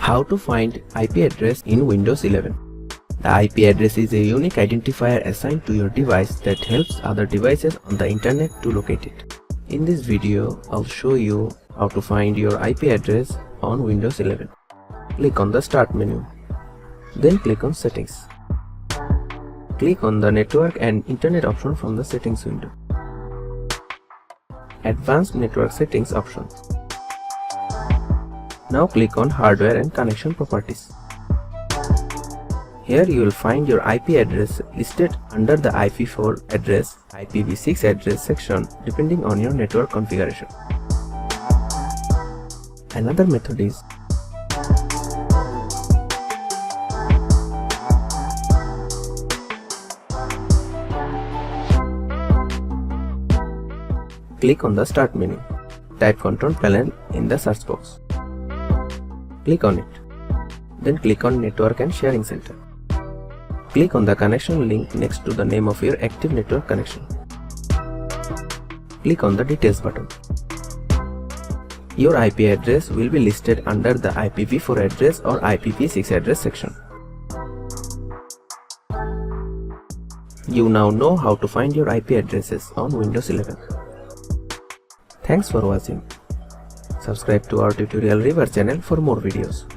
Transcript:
How to find IP address in Windows 11. The IP address is a unique identifier assigned to your device that helps other devices on the internet to locate it. In this video, I'll show you how to find your IP address on Windows 11. Click on the Start menu. Then click on Settings. Click on the Network and Internet option from the Settings window. Advanced Network Settings option. Now click on Hardware and Connection Properties. Here you will find your IP address listed under the IP4 address, IPv6 address section depending on your network configuration. Another method is click on the Start menu. Type Control Panel in the search box. Click on it. Then click on Network and Sharing Center. Click on the connection link next to the name of your active network connection. Click on the Details button. Your IP address will be listed under the IPv4 address or IPv6 address section. You now know how to find your IP addresses on Windows 11. Thanks for watching. Subscribe to our Tutorial River channel for more videos.